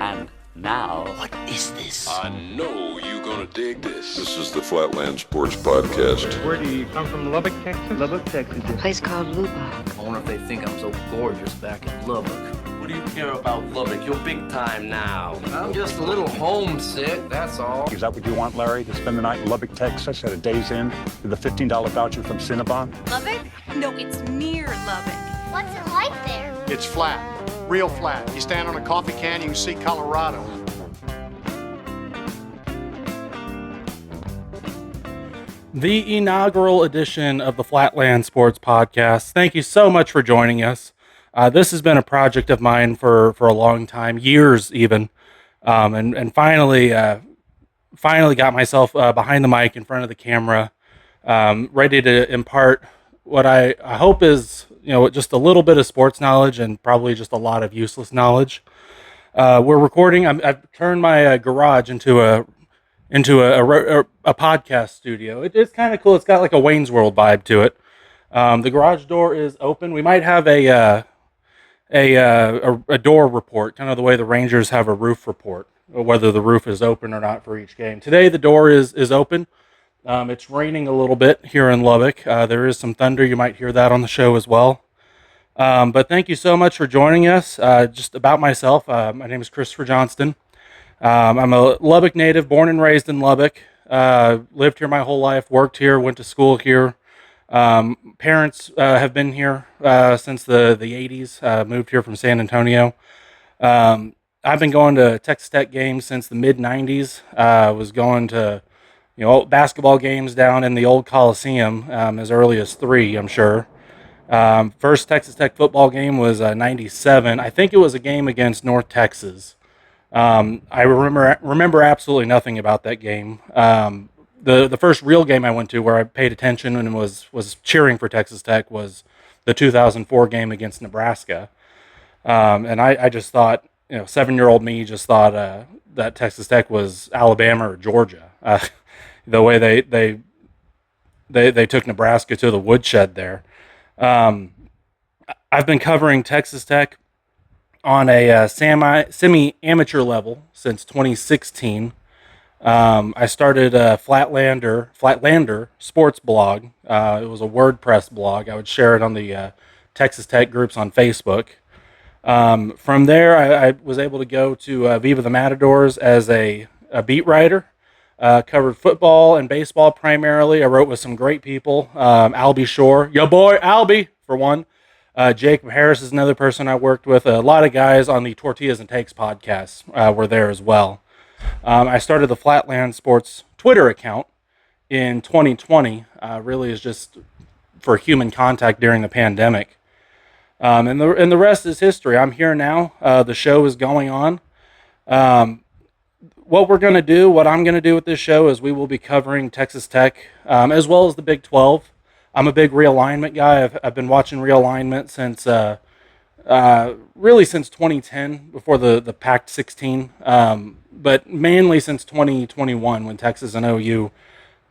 And now... What is this? I know you're gonna dig this. This is the Flatland Sports Podcast. Where do you come from? Lubbock, Texas? Lubbock, Texas. A place called Lubbock. I wonder if they think I'm so gorgeous back in Lubbock. What do you care about Lubbock? You're big time now. I'm just a little homesick, that's all. Is that what you want, Larry, to spend the night in Lubbock, Texas at a day's inn with a $15 voucher from Cinnabon? Lubbock? No, it's near Lubbock. What's it like there? It's flat, real flat. You stand on a coffee can, you can see Colorado. The inaugural edition of the Flatland Sports Podcast. Thank you so much for joining us. This has been a project of mine for a long time, years even, and finally got myself behind the mic in front of the camera, ready to impart what I hope is just a little bit of sports knowledge and probably just a lot of useless knowledge. We're recording. I've turned my garage into a podcast studio. It's kind of cool. It's got like a Wayne's World vibe to it. The garage door is open. We might have a door report, kind of the way the Rangers have a roof report, whether the roof is open or not for each game. Today the door is open. It's raining a little bit here in Lubbock. There is some thunder. You might hear that on the show as well. But thank you so much for joining us. Just about myself, my name is Christopher Johnston. I'm a Lubbock native, born and raised in Lubbock. Lived here my whole life, worked here, went to school here. Parents have been here since the 80s, moved here from San Antonio. I've been going to Texas Tech games since the mid-90s. Was going to basketball games down in the old Coliseum as early as 3, I'm sure. First Texas Tech football game was 97. I think it was a game against North Texas. I remember absolutely nothing about that game. The first real game I went to where I paid attention and was cheering for Texas Tech was the 2004 game against Nebraska. And I just thought, 7-year-old me just thought that Texas Tech was Alabama or Georgia. The way they took Nebraska to the woodshed there. I've been covering Texas Tech on a semi-amateur level since 2016. I started a Flatlander sports blog. It was a WordPress blog. I would share it on the Texas Tech groups on Facebook. From there, I was able to go to Viva the Matadors as a beat writer. Covered football and baseball primarily. I wrote with some great people. Albie Shore, yo boy, Albie, for one. Jacob Harris is another person I worked with. A lot of guys on the Tortillas and Takes podcast were there as well. I started the Flatland Sports Twitter account in 2020. Really is just for human contact during the pandemic. And the rest is history. I'm here now. The show is going on. What I'm going to do with this show is we will be covering Texas Tech as well as the Big 12. I'm a big realignment guy. I've been watching realignment since since 2010, before the Pac-16, but mainly since 2021 when Texas and OU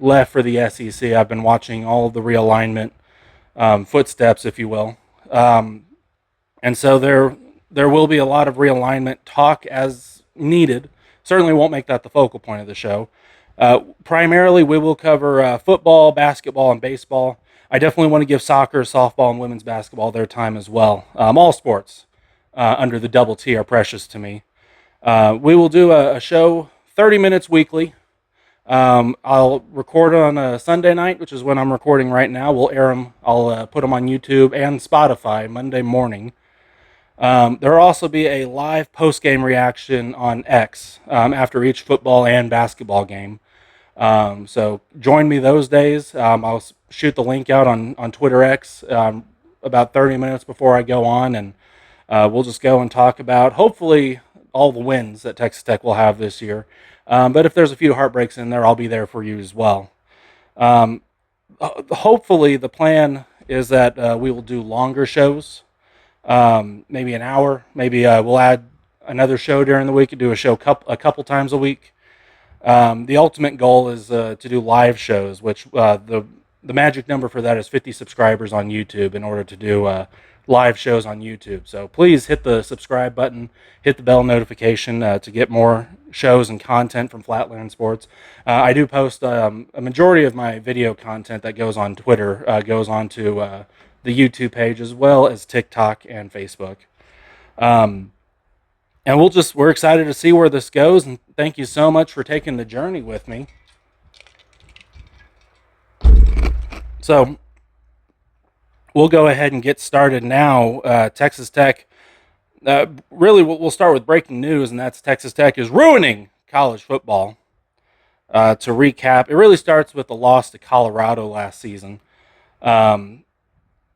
left for the SEC. I've been watching all of the realignment footsteps, if you will, and so there will be a lot of realignment talk as needed. Certainly won't make that the focal point of the show. Primarily, we will cover football, basketball, and baseball. I definitely want to give soccer, softball, and women's basketball their time as well. All sports under the double T are precious to me. We will do a show 30 minutes weekly. I'll record on a Sunday night, which is when I'm recording right now. We'll air them. I'll put them on YouTube and Spotify Monday morning. There will also be a live post-game reaction on X after each football and basketball game. So join me those days. I'll shoot the link out on Twitter X about 30 minutes before I go on, and we'll just go and talk about, hopefully, all the wins that Texas Tech will have this year. But if there's a few heartbreaks in there, I'll be there for you as well. Hopefully, the plan is that we will do longer shows. Maybe an hour. Maybe we'll add another show during the week and do a show a couple times a week. The ultimate goal is to do live shows, which the magic number for that is 50 subscribers on YouTube in order to do live shows on YouTube. So please hit the subscribe button, hit the bell notification to get more shows and content from Flatland Sports. I do post a majority of my video content that goes on Twitter, goes on to the YouTube page, as well as TikTok and Facebook. And we're excited to see where this goes, and thank you so much for taking the journey with me. So we'll go ahead and get started now. Texas Tech, really we'll start with breaking news, and that's Texas Tech is ruining college football. To recap, it really starts with the loss to Colorado last season.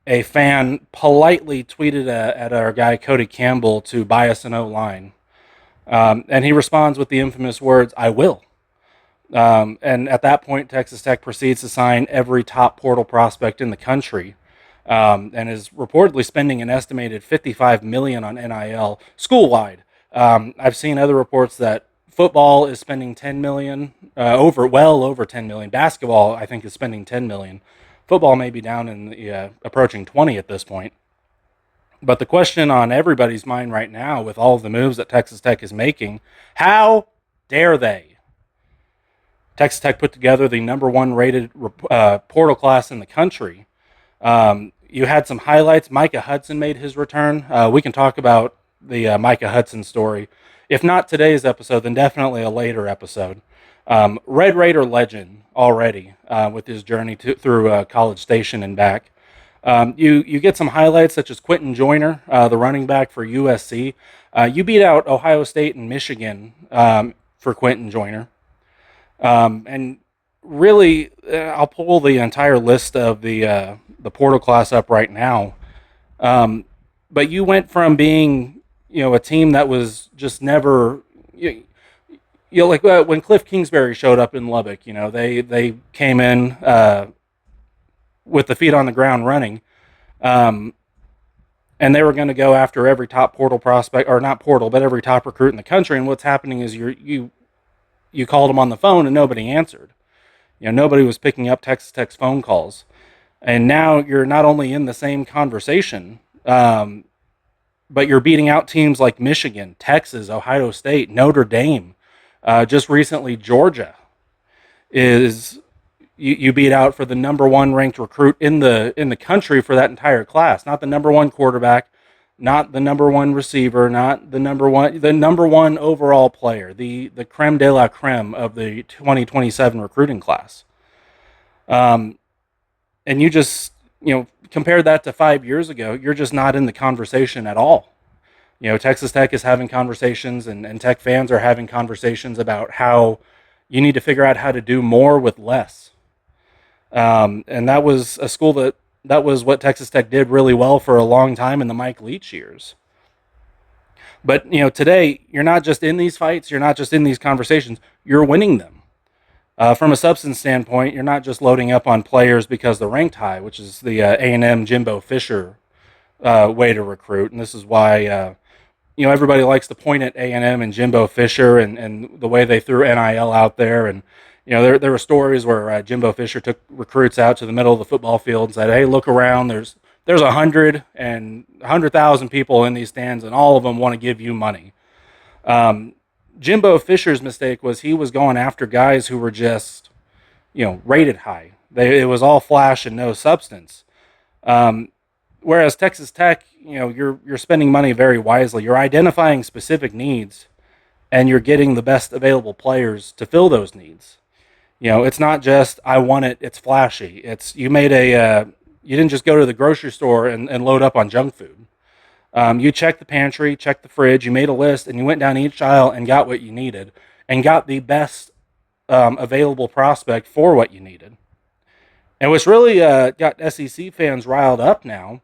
A fan politely tweeted at our guy Cody Campbell to buy us an O-line. And he responds with the infamous words, "I will." And at that point, Texas Tech proceeds to sign every top portal prospect in the country, and is reportedly spending an estimated $55 million on NIL school-wide. I've seen other reports that football is spending $10 million, well over $10 million. Basketball, I think, is spending $10 million. Football may be down in the, approaching 20 at this point. But the question on everybody's mind right now, with all of the moves that Texas Tech is making, how dare they? Texas Tech put together the number 1 rated portal class in the country. You had some highlights. Micah Hudson made his return. We can talk about the Micah Hudson story. If not today's episode, then definitely a later episode. Red Raider legend already with his journey through College Station and back. You get some highlights such as Quentin Joyner, the running back for USC. You beat out Ohio State and Michigan for Quentin Joyner. And really, I'll pull the entire list of the portal class up right now. But you went from being, a team that was just never, like when Cliff Kingsbury showed up in Lubbock, they came in with the feet on the ground running, and they were going to go after every top portal prospect, or not portal, but every top recruit in the country. And what's happening is you called them on the phone and nobody answered. Nobody was picking up Texas Tech's phone calls. And now you're not only in the same conversation, but you're beating out teams like Michigan, Texas, Ohio State, Notre Dame. Just recently, Georgia is you beat out for the number 1 ranked recruit in the country for that entire class. Not the number 1 quarterback, not the number 1 receiver, not the number 1 overall player, the creme de la creme of the 2027 recruiting class. And you just, compare that to 5 years ago, you're just not in the conversation at all. Texas Tech is having conversations, and Tech fans are having conversations about how you need to figure out how to do more with less. And that was a school that was what Texas Tech did really well for a long time in the Mike Leach years. But, today, you're not just in these fights, you're not just in these conversations, you're winning them. From a substance standpoint, you're not just loading up on players because they're ranked high, which is the A&M Jimbo Fisher way to recruit. And this is why, everybody likes to point at A&M and Jimbo Fisher and the way they threw NIL out there. And, there were stories where Jimbo Fisher took recruits out to the middle of the football field and said, "Hey, look around. There's 100,000 people in these stands, and all of them want to give you money." Jimbo Fisher's mistake was he was going after guys who were just, rated high. It was all flash and no substance. Whereas Texas Tech, you're spending money very wisely. You're identifying specific needs, and you're getting the best available players to fill those needs. It's not just, I want it, it's flashy. It's, you didn't just go to the grocery store and load up on junk food. You checked the pantry, checked the fridge, you made a list, and you went down each aisle and got what you needed, and got the best available prospect for what you needed. And what's really got SEC fans riled up now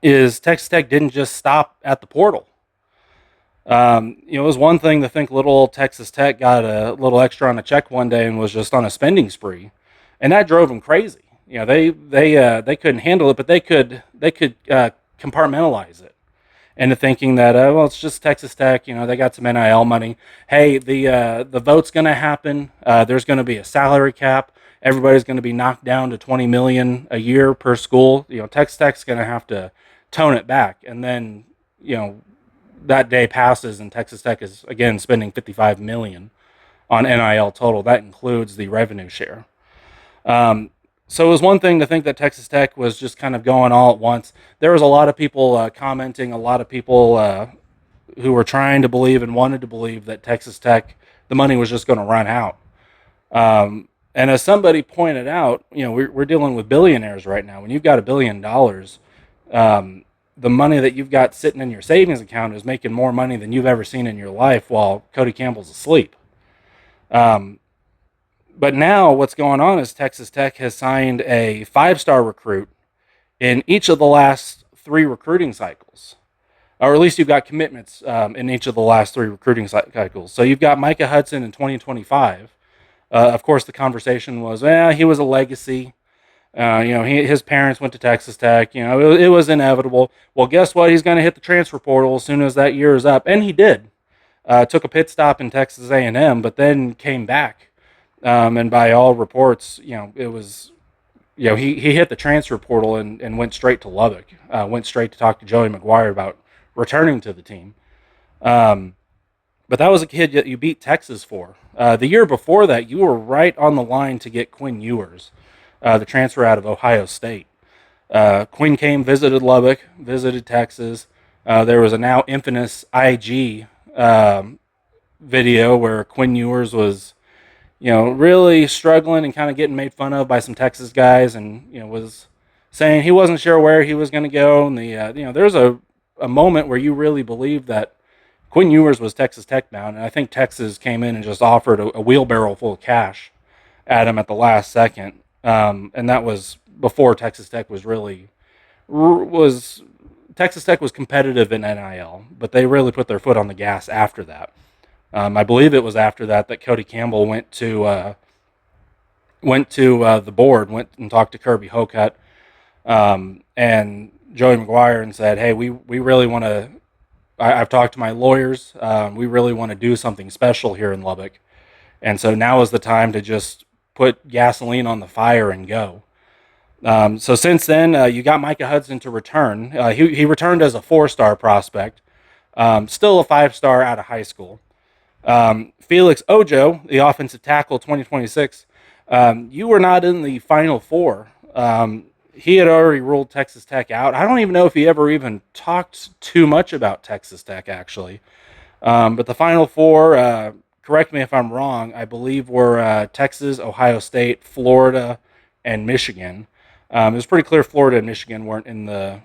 is Texas Tech didn't just stop at the portal. It was one thing to think little old Texas Tech got a little extra on a check one day and was just on a spending spree, and that drove them crazy. They couldn't handle it, but they could compartmentalize it into thinking that it's just Texas Tech. They got some NIL money. Hey, the vote's going to happen. There's going to be a salary cap. Everybody's going to be knocked down to $20 million a year per school. Texas Tech's going to have to tone it back. And then, that day passes and Texas Tech is again spending $55 million on NIL total. That includes the revenue share. So it was one thing to think that Texas Tech was just kind of going all at once. There was a lot of people commenting, a lot of people who were trying to believe and wanted to believe that Texas Tech, the money was just going to run out. And as somebody pointed out, we're dealing with billionaires right now. When you've got $1 billion, the money that you've got sitting in your savings account is making more money than you've ever seen in your life while Cody Campbell's asleep. But now what's going on is Texas Tech has signed a 5-star recruit in each of the last 3 recruiting cycles. Or at least you've got commitments in each of the last 3 recruiting cycles. So you've got Micah Hudson in 2025. Of course, the conversation was, he was a legacy. His parents went to Texas Tech. It was inevitable. Well, guess what? He's going to hit the transfer portal as soon as that year is up. And he did. Took a pit stop in Texas A&M, but then came back. And by all reports, it was, he hit the transfer portal and went straight to Lubbock. Went straight to talk to Joey McGuire about returning to the team. But that was a kid that you beat Texas for. The year before that, you were right on the line to get Quinn Ewers, the transfer out of Ohio State. Quinn came, visited Lubbock, visited Texas. There was a now infamous IG video where Quinn Ewers was, really struggling and kind of getting made fun of by some Texas guys, and was saying he wasn't sure where he was going to go. And there's a moment where you really believed that Quinn Ewers was Texas Tech bound, and I think Texas came in and just offered a wheelbarrow full of cash at him at the last second. And that was before Texas Tech was Texas Tech was competitive in NIL, but they really put their foot on the gas after that. I believe it was after that Cody Campbell went to the board, went and talked to Kirby Hocutt and Joey McGuire and said, hey, we really want to, I've talked to my lawyers, we really want to do something special here in Lubbock. And so now is the time to just put gasoline on the fire and go. So since then, you got Micah Hudson to return. He returned as a 4-star prospect, still a 5-star out of high school. Felix Ojo, the offensive tackle 2026, you were not in the Final Four. He had already ruled Texas Tech out. I don't even know if he ever even talked too much about Texas Tech, actually. But the Final Four, correct me if I'm wrong, I believe were Texas, Ohio State, Florida, and Michigan. It was pretty clear Florida and Michigan weren't in the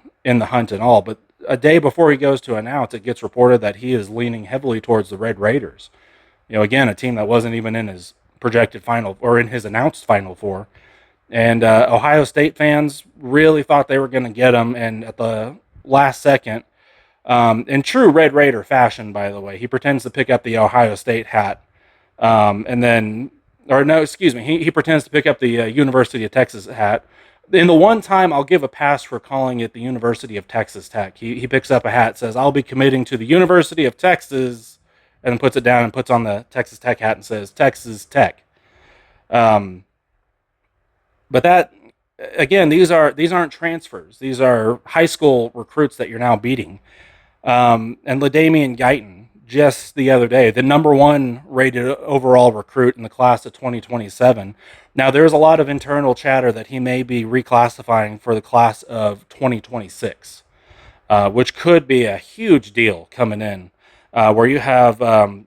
hunt at all. But a day before he goes to announce, it gets reported that he is leaning heavily towards the Red Raiders. Again, a team that wasn't even in his projected final or in his announced Final Four. And Ohio State fans really thought they were going to get him. And at the last second, in true Red Raider fashion, by the way, he pretends to pick up the Ohio State hat. He pretends to pick up the University of Texas hat. In the one time I'll give a pass for calling it the University of Texas Tech. He picks up a hat, says, I'll be committing to the University of Texas, and then puts it down and puts on the Texas Tech hat and says, Texas Tech. But that, again, these aren't transfers. These are high school recruits that you're now beating. And LaDamian Guyton, just the other day, the number 1 rated overall recruit in the class of 2027. Now, there's a lot of internal chatter that he may be reclassifying for the class of 2026, which could be a huge deal coming in, where you have a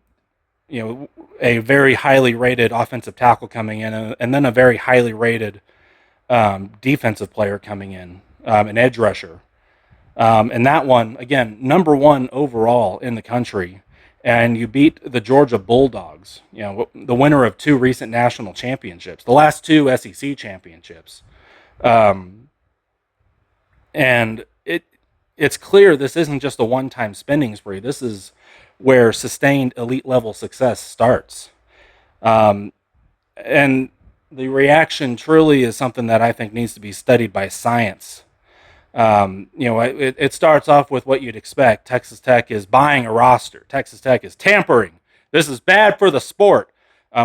very highly rated offensive tackle coming in, and then a very highly rated defensive player coming in, an edge rusher. And that one, again, number 1 overall in the country. And you beat the Georgia Bulldogs, the winner of 2 recent national championships, the last 2 SEC championships. And it's clear this isn't just a one-time spending spree. This is where sustained elite level success starts. And the reaction truly is something that I think needs to be studied by science. It starts off with what you'd expect. Texas Tech is buying a roster. Texas Tech is tampering. This is bad for the sport.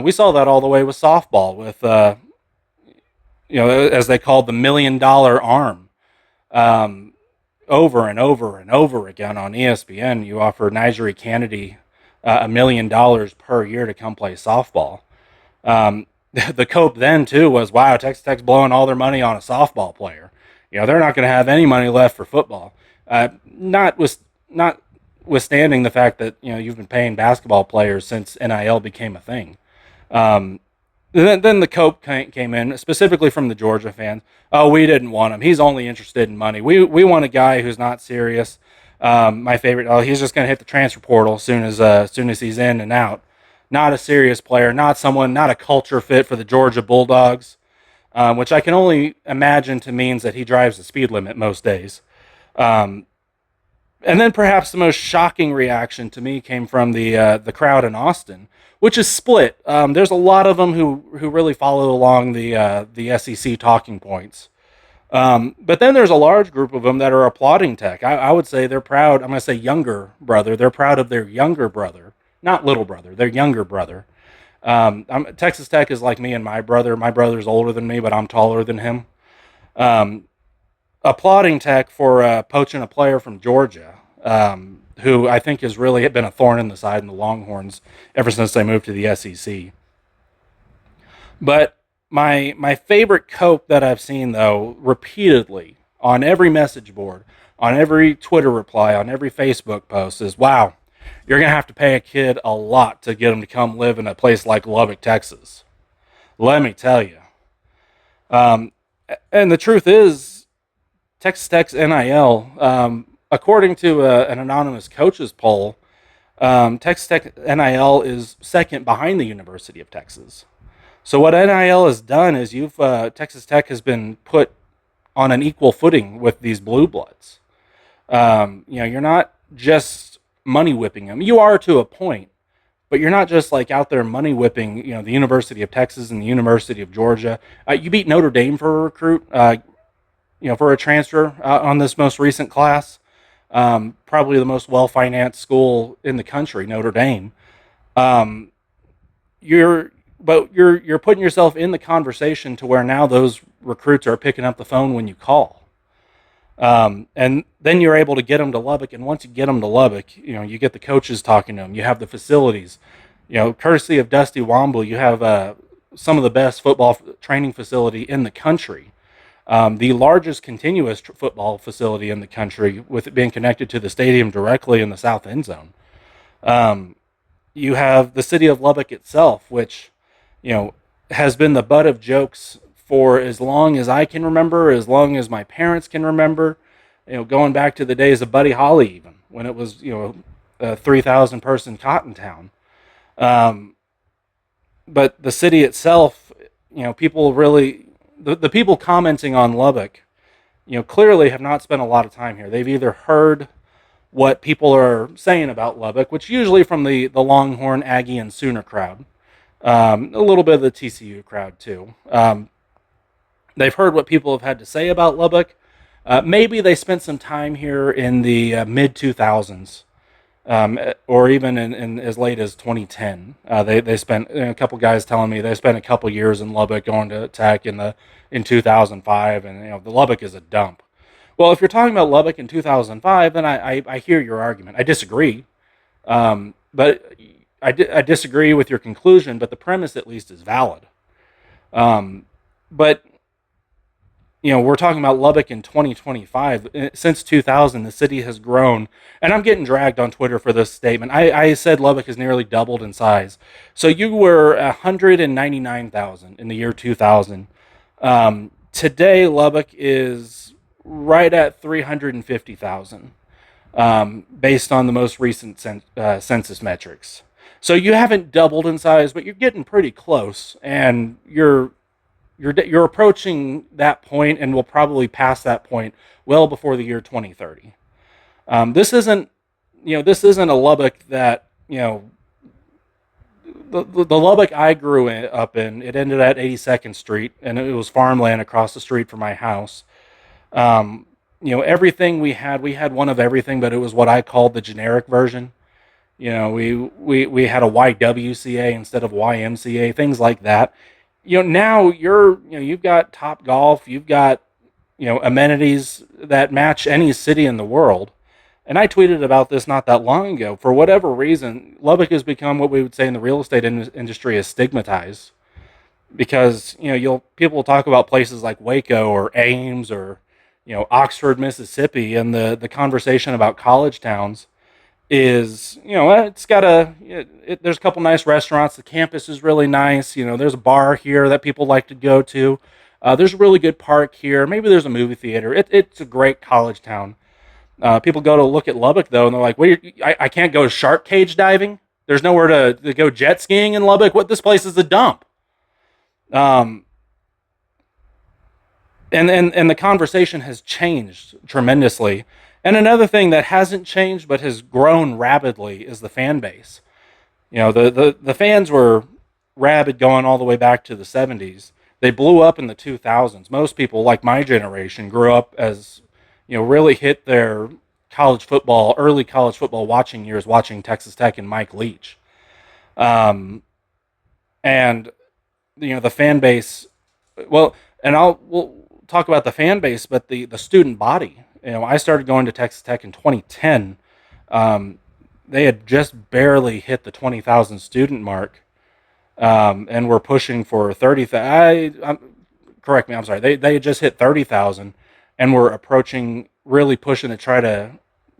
We saw that all the way with softball with, as they called the $1 million arm. over and over and over again on ESPN, you offer Nigeri Kennedy $1 million per year to come play softball. The cope then too was, wow, Texas Tech's blowing all their money on a softball player. They're not going to have any money left for football. Notwithstanding the fact that you've been paying basketball players since NIL became a thing. Then the cope came in, specifically from the Georgia fans. Oh, we didn't want him. He's only interested in money. We want a guy who's not serious. My favorite. Oh, he's just going to hit the transfer portal as soon as he's in and out. Not a serious player. Not a culture fit for the Georgia Bulldogs, which I can only imagine to means that he drives the speed limit most days. And then perhaps the most shocking reaction to me came from the crowd in Austin, which is split. There's a lot of them who really follow along the SEC talking points. But then there's a large group of them that are applauding Tech. I would say they're proud. I'm going to say younger brother. They're proud of their younger brother, not little brother, their younger brother. Texas Tech is like me and my brother. My brother's older than me, but I'm taller than him. Applauding Tech for poaching a player from Georgia, who I think has really been a thorn in the side in the Longhorns ever since they moved to the SEC. But my favorite cope that I've seen, though, repeatedly on every message board, on every Twitter reply, on every Facebook post is, wow, you're going to have to pay a kid a lot to get him to come live in a place like Lubbock, Texas. Let me tell you. And the truth is, Texas Tech's NIL, according to an anonymous coaches poll, Texas Tech NIL is second behind the University of Texas. So what NIL has done is Texas Tech has been put on an equal footing with these blue bloods. You're not just money whipping them. You are to a point, but you're not just like out there money whipping, the University of Texas and the University of Georgia. You beat Notre Dame for a recruit, for a transfer on this most recent class. Probably the most well-financed school in the country, Notre Dame. You're putting yourself in the conversation to where now those recruits are picking up the phone when you call. And then you're able to get them to Lubbock. And once you get them to Lubbock, you get the coaches talking to them. You have the facilities, courtesy of Dusty Womble, you have some of the best football training facility in the country. The largest continuous football facility in the country, with it being connected to the stadium directly in the south end zone. You have the city of Lubbock itself, which, has been the butt of jokes for as long as I can remember, as long as my parents can remember, going back to the days of Buddy Holly, even when it was, a 3,000 person cotton town. But the city itself, people really, the people commenting on Lubbock, clearly have not spent a lot of time here. They've either heard what people are saying about Lubbock, which usually from the Longhorn, Aggie, and Sooner crowd, a little bit of the TCU crowd too. They've heard what people have had to say about Lubbock. Maybe they spent some time here in the mid-2000s, or even in as late as 2010. They spent, a couple guys telling me they spent a couple years in Lubbock going to Tech in 2005, and the Lubbock is a dump. Well, if you're talking about Lubbock in 2005, then I hear your argument. I disagree, but I disagree with your conclusion, but the premise at least is valid. But we're talking about Lubbock in 2025. Since 2000, the city has grown. And I'm getting dragged on Twitter for this statement. I said Lubbock has nearly doubled in size. So you were 199,000 in the year 2000. Today, Lubbock is right at 350,000, based on the most recent census metrics. So you haven't doubled in size, but you're getting pretty close. And you're approaching that point, and will probably pass that point well before the year 2030. This isn't a Lubbock that, the Lubbock I grew up in. It ended at 82nd Street, and it was farmland across the street from my house. Everything we had one of everything, but it was what I called the generic version. We had a YWCA instead of YMCA, things like that. Now you've got Top Golf, you've got, amenities that match any city in the world. And I tweeted about this not that long ago. For whatever reason, Lubbock has become what we would say in the real estate industry is stigmatized, because people will talk about places like Waco or Ames or Oxford, Mississippi, and the conversation about college towns is it's got there's a couple nice restaurants, the campus is really nice, there's a bar here that people like to go to, there's a really good park here, maybe there's a movie theater. It's a great college town. People go to look at Lubbock though, and they're like, "Wait, I can't go shark cage diving. There's nowhere to go jet skiing in Lubbock. What? This place is a dump." And the conversation has changed tremendously. And another thing that hasn't changed but has grown rapidly is the fan base. The fans were rabid going all the way back to the 70s. They blew up in the 2000s. Most people, like my generation, grew up as really hit their early college football watching years watching Texas Tech and Mike Leach. And the fan base, we'll talk about the fan base, but the student body. I started going to Texas Tech in 2010. They had just barely hit the 20,000 student mark, and were pushing for 30,000. Correct me, I'm sorry. They had just hit 30,000, and were really pushing to try to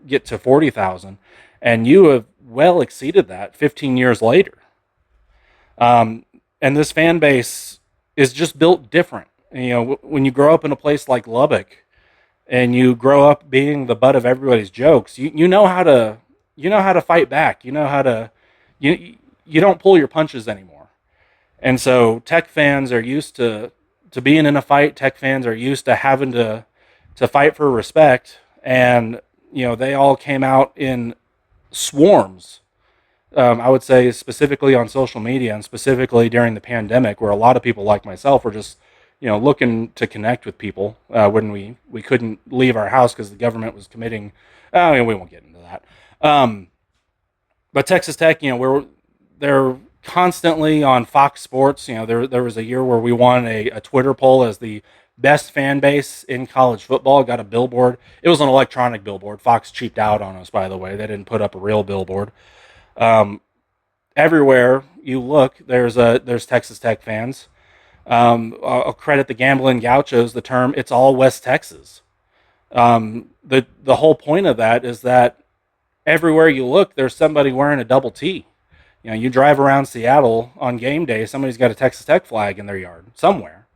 get to 40,000. And you have well exceeded that 15 years later. And this fan base is just built different. When you grow up in a place like Lubbock, and you grow up being the butt of everybody's jokes, you know how to fight back. You know how to you don't pull your punches anymore. And so Tech fans are used to being in a fight. Tech fans are used to having to fight for respect, and they all came out in swarms. I would say specifically on social media, and specifically during the pandemic, where a lot of people like myself were just looking to connect with people when we couldn't leave our house because the government was committing. We won't get into that. But Texas Tech, they're constantly on Fox Sports. There was a year where we won a Twitter poll as the best fan base in college football. Got a billboard. It was an electronic billboard. Fox cheaped out on us, by the way. They didn't put up a real billboard. Everywhere you look, there's Texas Tech fans. I'll credit the Gambling Gauchos the term "it's all West Texas." The whole point of that is that everywhere you look, there's somebody wearing a double T. You drive around Seattle on game day, somebody's got a Texas Tech flag in their yard somewhere.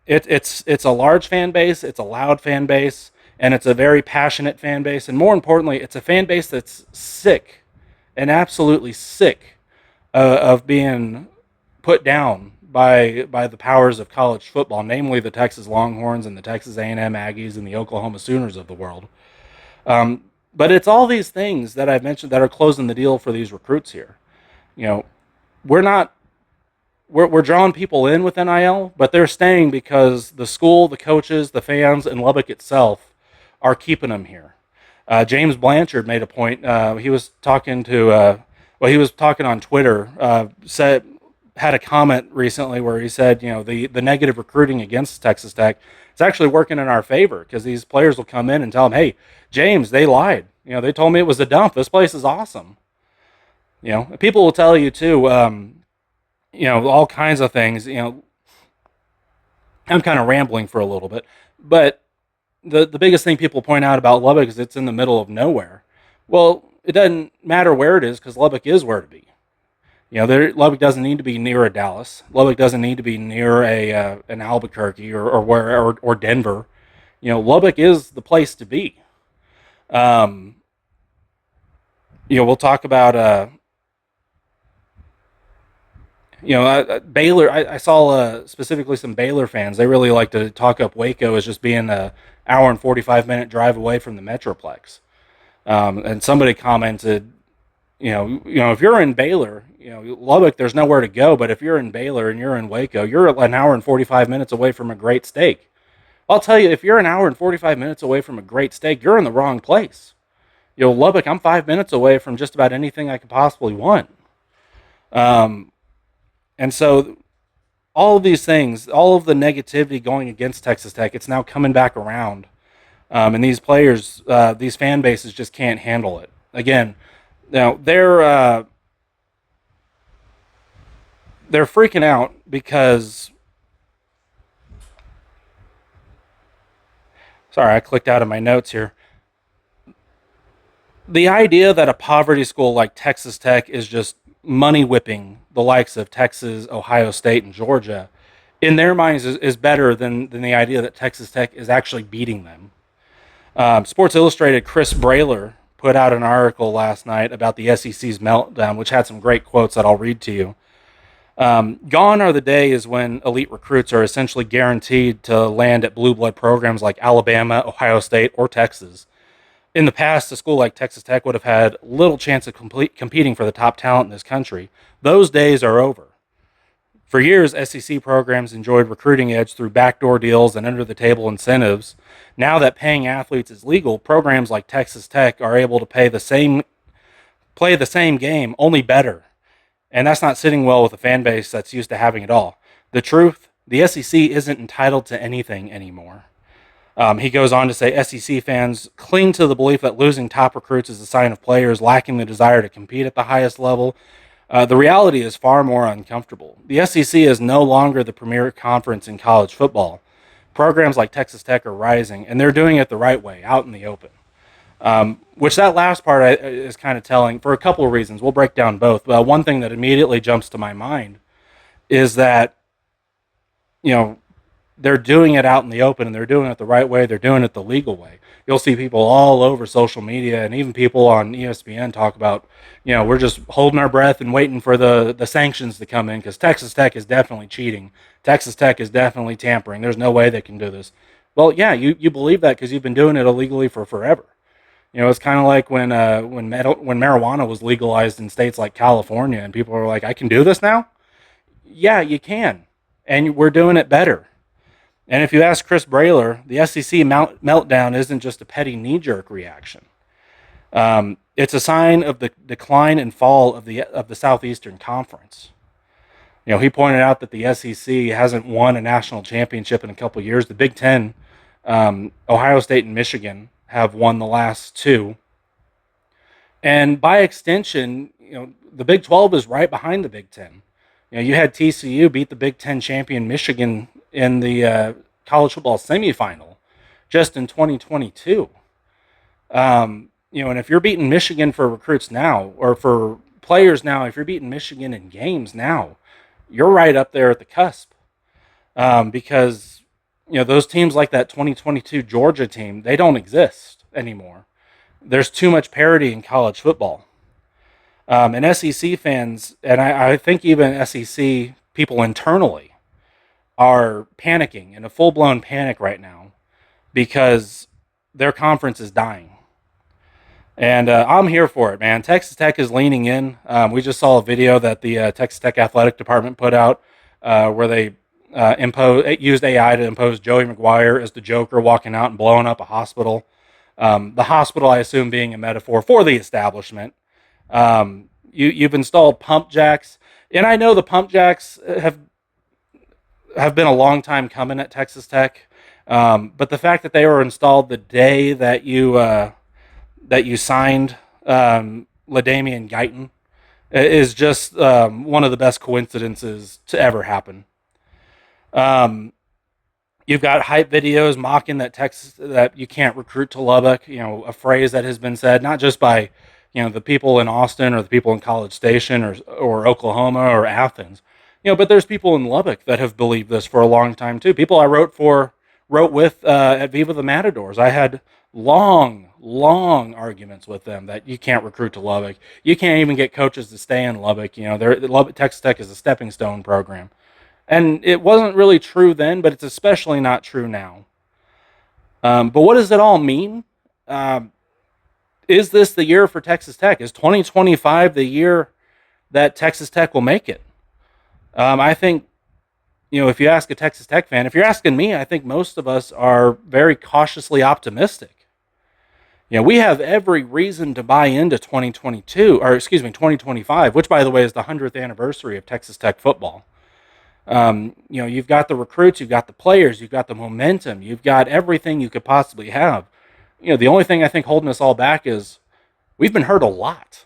It's a large fan base, it's a loud fan base, and it's a very passionate fan base, and more importantly, it's a fan base that's sick, and absolutely sick of being put down by the powers of college football, namely the Texas Longhorns and the Texas A&M Aggies and the Oklahoma Sooners of the world. But it's all these things that I've mentioned that are closing the deal for these recruits here. We're drawing people in with NIL, but they're staying because the school, the coaches, the fans, and Lubbock itself are keeping them here. James Blanchard made a point. He was talking on Twitter, had a comment recently where he said, the negative recruiting against Texas Tech, it's actually working in our favor, because these players will come in and tell them, "Hey, James, they lied. They told me it was a dump. This place is awesome." People will tell you too, all kinds of things. I'm kind of rambling for a little bit, but the biggest thing people point out about Lubbock is it's in the middle of nowhere. Well, it doesn't matter where it is, because Lubbock is where to be. Lubbock doesn't need to be near a Dallas. Lubbock doesn't need to be near an Albuquerque or Denver. Lubbock is the place to be. We'll talk about Baylor. I saw specifically some Baylor fans. They really like to talk up Waco as just being an hour and 45-minute drive away from the Metroplex. And somebody commented, if you're in Baylor, Lubbock, there's nowhere to go. But if you're in Baylor and you're in Waco, you're an hour and 45 minutes away from a great steak. I'll tell you, if you're an hour and 45 minutes away from a great steak, you're in the wrong place. Lubbock, I'm 5 minutes away from just about anything I could possibly want. And so all of these things, all of the negativity going against Texas Tech, it's now coming back around. And these players, these fan bases just can't handle it. Again, now they're freaking out because, sorry, I clicked out of my notes here. The idea that a poverty school like Texas Tech is just money whipping the likes of Texas, Ohio State, and Georgia, in their minds is better than the idea that Texas Tech is actually beating them. Sports Illustrated Chris Brailer put out an article last night about the SEC's meltdown, which had some great quotes that I'll read to you. Gone are the days when elite recruits are essentially guaranteed to land at blue blood programs like Alabama, Ohio State, or Texas. In the past, a school like Texas Tech would have had little chance of competing for the top talent in this country. Those days are over. For years, SEC programs enjoyed recruiting edge through backdoor deals and under-the-table incentives. Now that paying athletes is legal, programs like Texas Tech are able to play the same game, only better. And that's not sitting well with a fan base that's used to having it all. The truth, the SEC isn't entitled to anything anymore. He goes on to say SEC fans cling to the belief that losing top recruits is a sign of players lacking the desire to compete at the highest level. The reality is far more uncomfortable. The SEC is no longer the premier conference in college football. Programs like Texas Tech are rising, and they're doing it the right way, out in the open. Which that last part is kind of telling for a couple of reasons. We'll break down both. One thing that immediately jumps to my mind is that, they're doing it out in the open, and they're doing it the right way. They're doing it the legal way. You'll see people all over social media, and even people on ESPN talk about, we're just holding our breath and waiting for the sanctions to come in because Texas Tech is definitely cheating. Texas Tech is definitely tampering. There's no way they can do this. Well, yeah, you believe that because you've been doing it illegally for forever. It's kind of like when marijuana was legalized in states like California, and people are like, I can do this now? Yeah, you can. And we're doing it better. And if you ask Chris Brailer, the SEC meltdown isn't just a petty knee-jerk reaction. It's a sign of the decline and fall of the Southeastern Conference. He pointed out that the SEC hasn't won a national championship in a couple of years. The Big Ten, Ohio State and Michigan, have won the last two. And by extension, the Big 12 is right behind the Big Ten. You had TCU beat the Big Ten champion Michigan in the college football semifinal just in 2022. And if you're beating Michigan for recruits now, or for players now, if you're beating Michigan in games now, you're right up there at the cusp. Because, those teams like that 2022 Georgia team, they don't exist anymore. There's too much parity in college football. And SEC fans, and I think even SEC people internally, are panicking in a full-blown panic right now because their conference is dying. And I'm here for it, man. Texas Tech is leaning in. We just saw a video that the Texas Tech athletic department put out where they used AI to impose Joey McGuire as the Joker walking out and blowing up a hospital. The hospital, I assume, being a metaphor for the establishment. You've installed pump jacks, and I know the pump jacks have been a long time coming at Texas Tech, but the fact that they were installed the day that you signed LaDainian Guyton is just one of the best coincidences to ever happen. You've got hype videos mocking that you can't recruit to Lubbock. A phrase that has been said not just by the people in Austin or the people in College Station or Oklahoma or Athens. But there's people in Lubbock that have believed this for a long time too. People I wrote with at Viva the Matadors. I had long arguments with them that you can't recruit to Lubbock. You can't even get coaches to stay in Lubbock. Lubbock Texas Tech is a stepping stone program. And it wasn't really true then, but it's especially not true now. But what does it all mean? Is this the year for Texas Tech? Is 2025 the year that Texas Tech will make it? I think, if you ask a Texas Tech fan, if you're asking me, I think most of us are very cautiously optimistic. We have every reason to buy into 2025, which, by the way, is the 100th anniversary of Texas Tech football. You've got the recruits, you've got the players, you've got the momentum, you've got everything you could possibly have. The only thing I think holding us all back is we've been hurt a lot.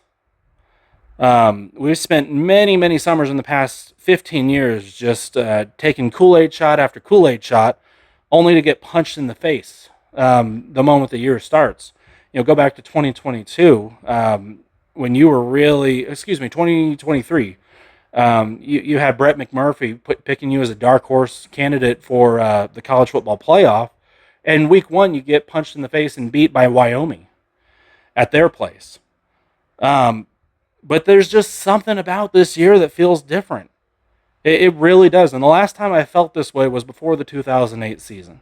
We've spent many, many summers in the past 15 years just taking Kool-Aid shot after Kool-Aid shot, only to get punched in the face the moment the year starts. Go back to 2022 when you were 2023. You had Brett McMurphy picking you as a dark horse candidate for the college football playoff, and week 1 you get punched in the face and beat by Wyoming at their place. But there's just something about this year that feels different. It really does. And the last time I felt this way was before the 2008 season.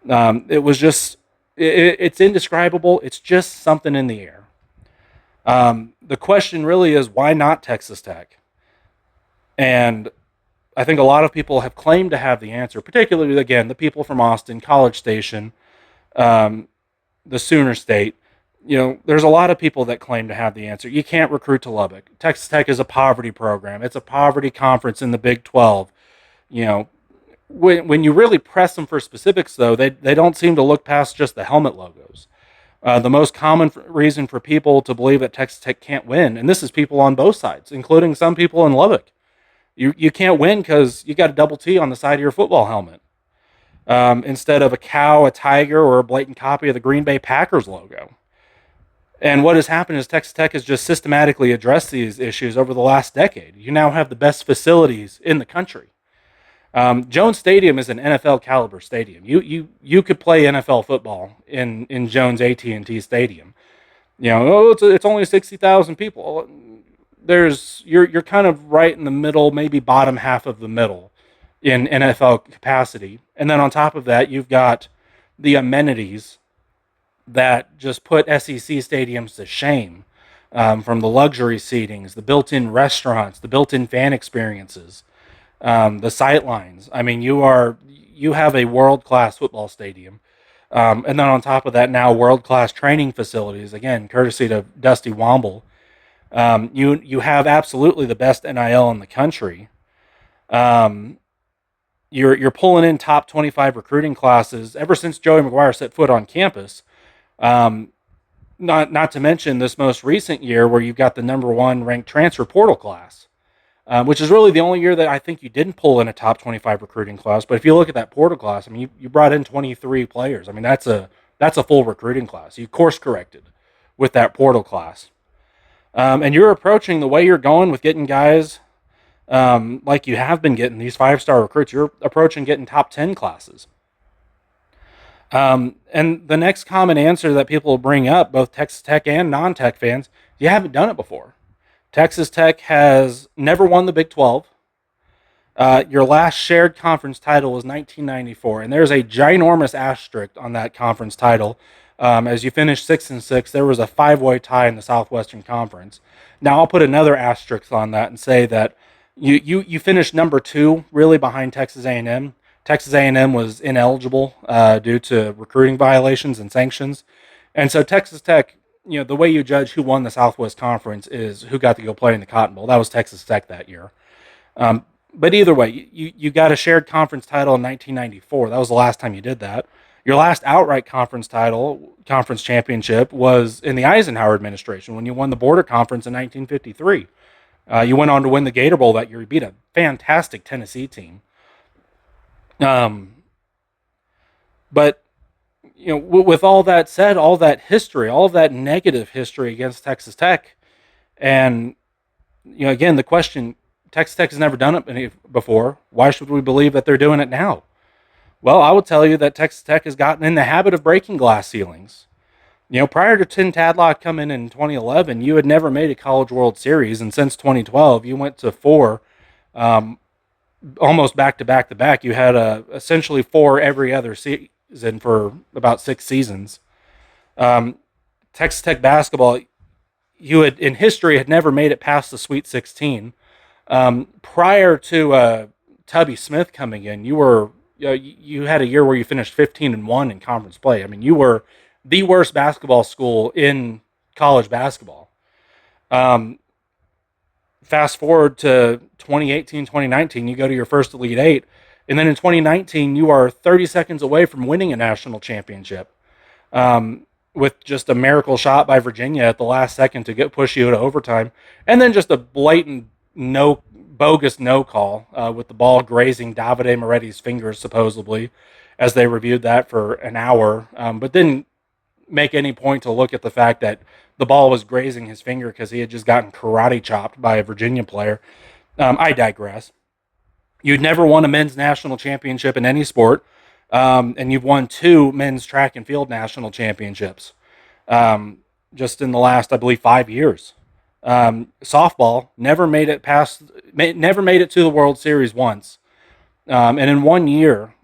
It was just, it's indescribable. It's just something in the air. The question really is, why not Texas Tech? And I think a lot of people have claimed to have the answer, particularly, again, the people from Austin, College Station, the Sooner State. There's a lot of people that claim to have the answer. You can't recruit to Lubbock. Texas Tech is a poverty program. It's a poverty conference in the Big 12. When you really press them for specifics, though, they don't seem to look past just the helmet logos. The most common reason for people to believe that Texas Tech can't win, and this is people on both sides, including some people in Lubbock, you can't win because you got a double T on the side of your football helmet instead of a cow, a tiger, or a blatant copy of the Green Bay Packers logo. And what has happened is Texas Tech has just systematically addressed these issues over the last decade. You now have the best facilities in the country. Jones Stadium is an NFL caliber stadium. You could play NFL football in Jones AT&T Stadium. It's only 60,000 people. You're kind of right in the middle, maybe bottom half of the middle in NFL capacity. And then on top of that, you've got the amenities that just put SEC stadiums to shame, from the luxury seatings, the built-in restaurants, the built-in fan experiences, the sight lines. I mean, you have a world-class football stadium, and then on top of that, now world-class training facilities. Again, courtesy to Dusty Womble. You have absolutely the best NIL in the country. You're pulling in top 25 recruiting classes ever since Joey McGuire set foot on campus. Not to mention this most recent year where you've got the number 1 ranked transfer portal class, which is really the only year that I think you didn't pull in a top 25 recruiting class. But if you look at that portal class, I mean, you brought in 23 players. I mean, that's a full recruiting class. You course corrected with that portal class. And you're approaching the way you're going with getting guys like you have been getting these 5-star recruits. You're approaching getting top 10 classes. And the next common answer that people will bring up, both Texas Tech and non-Tech fans, you haven't done it before. Texas Tech has never won the Big 12. Your last shared conference title was 1994, and there's a ginormous asterisk on that conference title. As you finished 6-6, there was a 5-way tie in the Southwestern Conference. Now I'll put another asterisk on that and say that you finished number 2, really behind Texas A&M. Texas A&M was ineligible due to recruiting violations and sanctions. And so Texas Tech, the way you judge who won the Southwest Conference is who got to go play in the Cotton Bowl. That was Texas Tech that year. But either way, you got a shared conference title in 1994. That was the last time you did that. Your last outright conference championship, was in the Eisenhower administration when you won the Border Conference in 1953. You went on to win the Gator Bowl that year. You beat a fantastic Tennessee team. But with all that said, all that history, all of that negative history against Texas Tech, and again, the question, Texas Tech has never done it before. Why should we believe that they're doing it now? Well, I will tell you that Texas Tech has gotten in the habit of breaking glass ceilings. Prior to Tim Tadlock coming in 2011, you had never made a College World Series, and since 2012, you went to 4. Almost back to back to back. You had essentially 4 every other season for about 6 seasons. Texas Tech basketball, you had in history had never made it past the Sweet 16. Prior to Tubby Smith coming in, you had a year where you finished 15-1 in conference play. I mean, you were the worst basketball school in college basketball. fast forward to 2018, 2019, you go to your first Elite Eight. And then in 2019, you are 30 seconds away from winning a national championship with just a miracle shot by Virginia at the last second to push you to overtime. And then just a blatant bogus no call with the ball grazing Davide Moretti's fingers, supposedly, as they reviewed that for an hour, but didn't make any point to look at the fact that the ball was grazing his finger because he had just gotten karate chopped by a Virginia player. I digress. You'd never won a men's national championship in any sport, and you've won 2 men's track and field national championships just in the last, I believe, 5 years. Softball never made it to the World Series once, and in 1 year,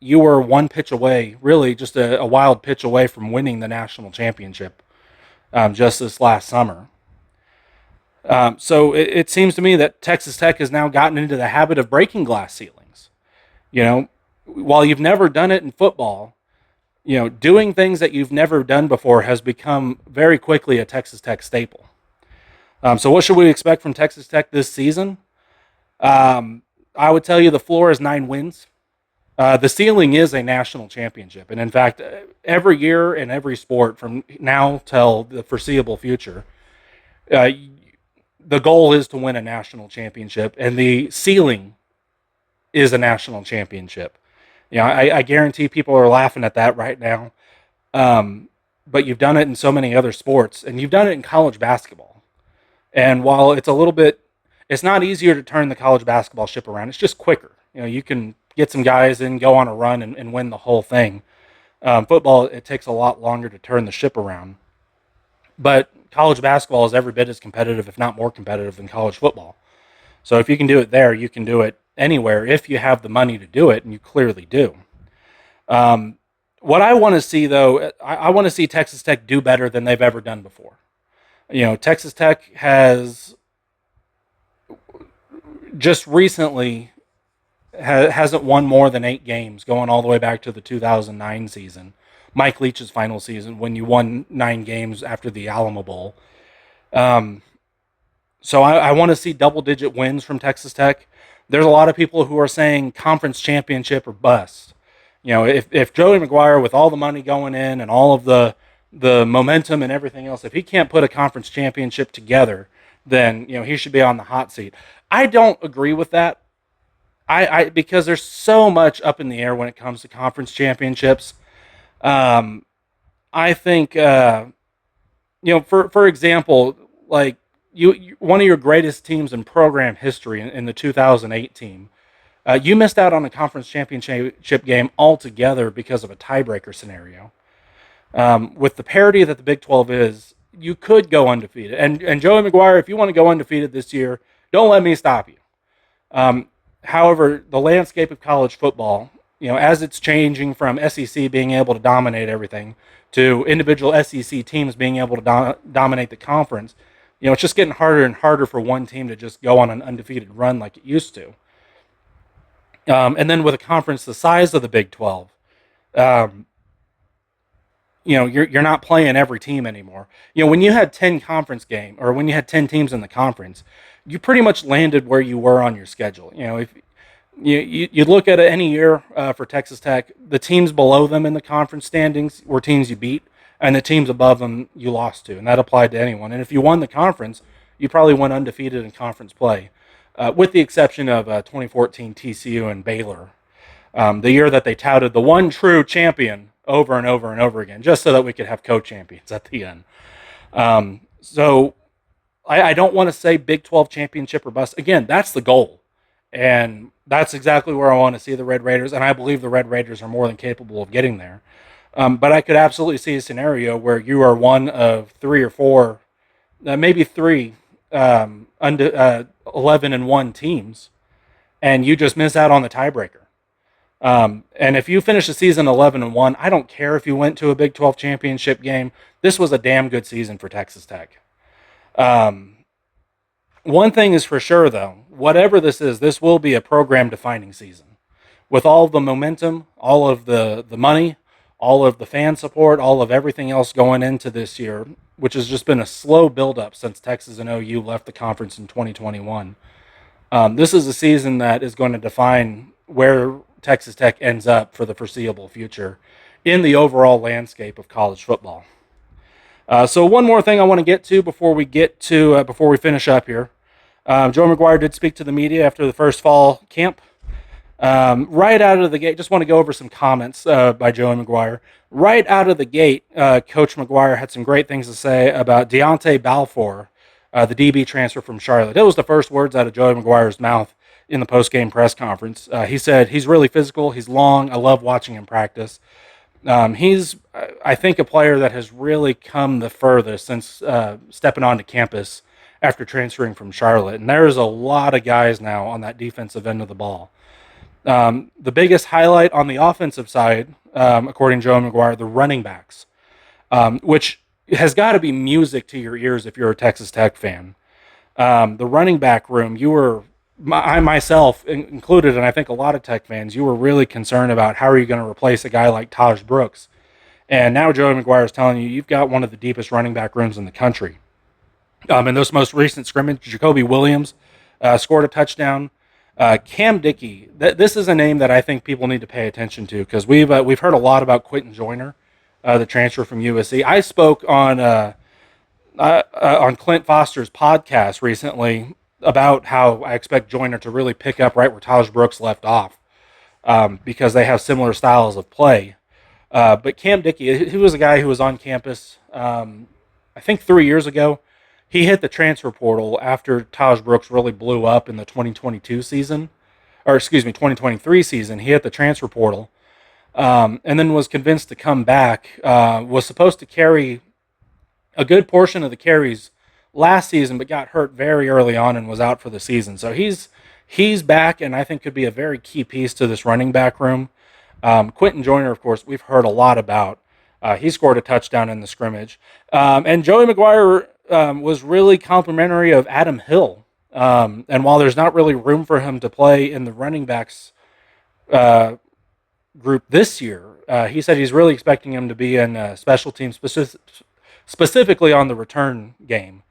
you were 1 pitch away, really just a wild pitch away from winning the national championship just this last summer. So it seems to me that Texas Tech has now gotten into the habit of breaking glass ceilings. While you've never done it in football, doing things that you've never done before has become very quickly a Texas Tech staple. So what should we expect from Texas Tech this season? I would tell you the floor is 9 wins. The ceiling is a national championship. And in fact, every year in every sport from now till the foreseeable future, the goal is to win a national championship, and the ceiling is a national championship. I guarantee people are laughing at that right now. But you've done it in so many other sports, and you've done it in college basketball. And while it's not easier to turn the college basketball ship around, it's just quicker. You can get some guys in, go on a run, and win the whole thing. Football, it takes a lot longer to turn the ship around. But college basketball is every bit as competitive, if not more competitive, than college football. So if you can do it there, you can do it anywhere if you have the money to do it, and you clearly do. What I want to see, though, I want to see Texas Tech do better than they've ever done before. Texas Tech has just recently hasn't won more than 8 games, going all the way back to the 2009 season. Mike Leach's final season, when you won 9 games after the Alamo Bowl. So I want to see double-digit wins from Texas Tech. There's a lot of people who are saying conference championship or bust. If Joey McGuire, with all the money going in and all of the momentum and everything else, if he can't put a conference championship together, then he should be on the hot seat. I don't agree with that. Because there's so much up in the air when it comes to conference championships. I think, for example, like one of your greatest teams in program history in the 2008 team, you missed out on a conference championship game altogether because of a tiebreaker scenario. With the parity that the Big 12 is, you could go undefeated. And Joey McGuire, if you want to go undefeated this year, don't let me stop you. However, the landscape of college football, as it's changing from SEC being able to dominate everything to individual SEC teams being able to dominate the conference, it's just getting harder and harder for one team to just go on an undefeated run like it used to. And then with a conference the size of the Big 12, you're not playing every team anymore. When you had 10 or when you had 10 teams in the conference, you pretty much landed where you were on your schedule. If you look at it any year for Texas Tech, the teams below them in the conference standings were teams you beat, and the teams above them you lost to, and that applied to anyone. And if you won the conference, you probably went undefeated in conference play, with the exception of 2014 TCU and Baylor, the year that they touted the one true champion over and over and over again, just so that we could have co-champions at the end. So I don't want to say Big 12 championship or bust. Again, that's the goal. And that's exactly where I want to see the Red Raiders. And I believe the Red Raiders are more than capable of getting there. But I could absolutely see a scenario where you are one of 3 or 4, maybe 3 11-1 teams, and you just miss out on the tiebreaker. And if you finish the season 11-1, I don't care if you went to a Big 12 championship game. This was a damn good season for Texas Tech. One thing is for sure, though, whatever this is, this will be a program-defining season. With all of the momentum, all of the money, all of the fan support, all of everything else going into this year, which has just been a slow buildup since Texas and OU left the conference in 2021. This is a season that is going to define where Texas Tech ends up for the foreseeable future in the overall landscape of college football. So one more thing I want to get to before we finish up here. Joey McGuire did speak to the media after the first fall camp. Right out of the gate, just want to go over some comments by Joey McGuire. Right out of the gate, Coach McGuire had some great things to say about Deontay Balfour, the DB transfer from Charlotte. That was the first words out of Joey McGuire's mouth in the post-game press conference. He said, he's really physical, he's long, I love watching him practice. He's, I think, a player that has really come the furthest since stepping onto campus after transferring from Charlotte. And there's a lot of guys now on that defensive end of the ball. The biggest highlight on the offensive side, according to Joe McGuire, the running backs, which has got to be music to your ears if you're a Texas Tech fan. The running back room, I myself included, and I think a lot of Tech fans, you were really concerned about how are you going to replace a guy like Taj Brooks. And now Joey McGuire is telling you you've got one of the deepest running back rooms in the country. In this most recent scrimmage, Jacoby Williams scored a touchdown. Cam Dickey, this is a name that I think people need to pay attention to because we've heard a lot about Quentin Joyner, the transfer from USC. I spoke on Clint Foster's podcast recently about how I expect Joyner to really pick up right where Taj Brooks left off because they have similar styles of play. But Cam Dickey, he was a guy who was on campus, I think 3 years ago. He hit the transfer portal after Taj Brooks really blew up in the 2023 season. He hit the transfer portal and then was convinced to come back. Was supposed to carry a good portion of the carries last season, but got hurt very early on and was out for the season. So he's back, and I think could be a very key piece to this running back room. Quentin Joyner, of course, we've heard a lot about. He scored a touchdown in the scrimmage. And Joey McGuire was really complimentary of Adam Hill. And while there's not really room for him to play in the running backs group this year, he said he's really expecting him to be in special teams, specifically on the return game.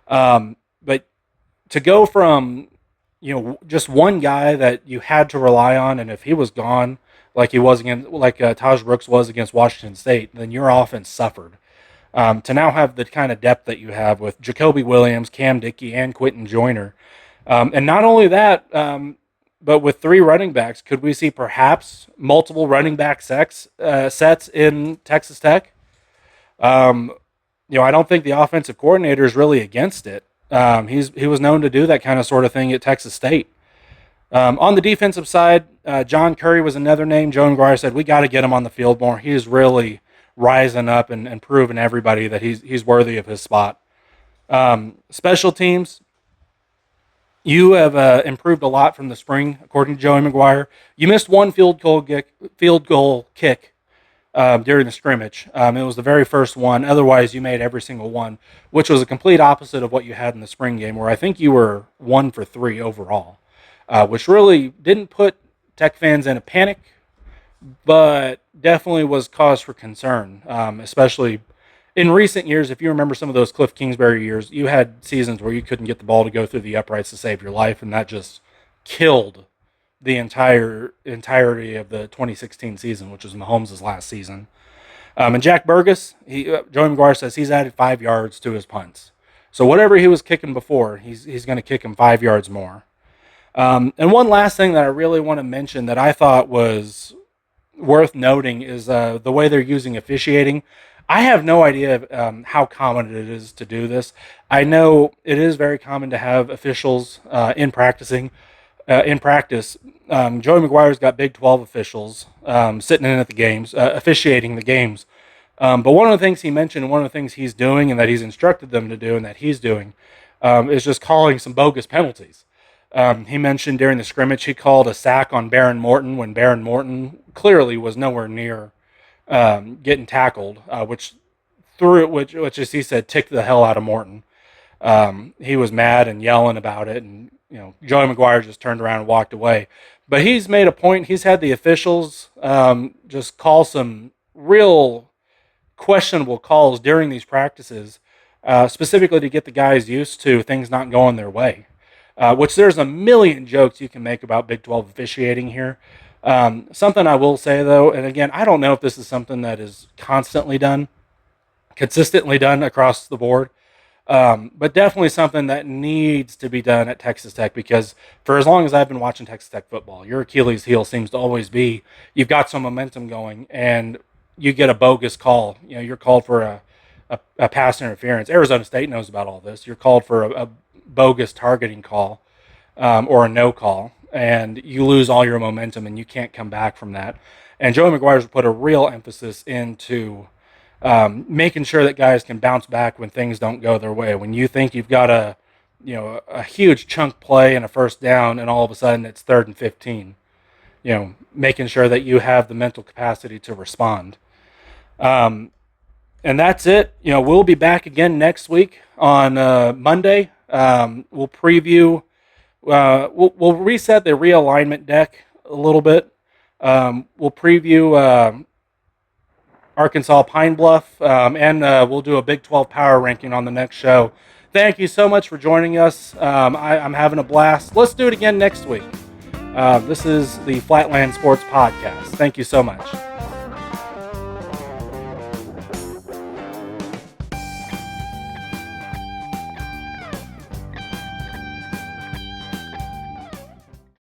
But to go from, just one guy that you had to rely on, and if he was gone, like Taj Brooks was against Washington State, then your offense suffered. To now have the kind of depth that you have with Jacoby Williams, Cam Dickey, and Quentin Joyner. And not only that, but with three running backs, could we see perhaps multiple running back sets in Texas Tech? I don't think the offensive coordinator is really against it. He was known to do that kind of sort of thing at Texas State. On the defensive side, John Curry was another name. Joe McGuire said, we got to get him on the field more. He is really rising up and proving everybody that he's worthy of his spot. Special teams, you have improved a lot from the spring, according to Joey McGuire. You missed one field goal kick during the scrimmage. It was the very first one. Otherwise, you made every single one, which was a complete opposite of what you had in the spring game, where I think you were 1 for 3 overall, which really didn't put Tech fans in a panic, but definitely was cause for concern, especially in recent years. If you remember some of those Cliff Kingsbury years, you had seasons where you couldn't get the ball to go through the uprights to save your life, and that just killed the entirety of the 2016 season, which was Mahomes' last season. And Jack Burgess, Joey McGuire says he's added 5 yards to his punts. So whatever he was kicking before, he's going to kick him 5 yards more. And one last thing that I really want to mention that I thought was worth noting is the way they're using officiating. I have no idea how common it is to do this. I know it is very common to have officials in practice. Joey McGuire's got Big 12 officials sitting in at the games, officiating the games. But one of the things he mentioned, one of the things he's doing and that he's instructed them to do and that he's doing is just calling some bogus penalties. He mentioned during the scrimmage he called a sack on Baron Morton when Baron Morton clearly was nowhere near getting tackled, which as he said, ticked the hell out of Morton. He was mad and yelling about it, and Joey McGuire just turned around and walked away. But he's made a point. He's had the officials just call some real questionable calls during these practices, specifically to get the guys used to things not going their way. Which there's a million jokes you can make about Big 12 officiating here. Something I will say, though, and again, I don't know if this is something that is consistently done, consistently done across the board, but definitely something that needs to be done at Texas Tech, because for as long as I've been watching Texas Tech football, your Achilles heel seems to always be you've got some momentum going and you get a bogus call. You're called for a pass interference. Arizona State knows about all this. You're called for a bogus targeting call or a no call, and you lose all your momentum and you can't come back from that. And Joey McGuire's put a real emphasis into making sure that guys can bounce back when things don't go their way. When you think you've got a huge chunk play and a first down, and all of a sudden it's 3rd and 15, making sure that you have the mental capacity to respond. And that's it. We'll be back again next week on Monday. We'll preview. We'll reset the realignment deck a little bit. We'll preview Arkansas Pine Bluff, and we'll do a Big 12 power ranking on the next show. Thank you so much for joining us. I'm having a blast. Let's do it again next week. This is the Flatland Sports Podcast. Thank you so much.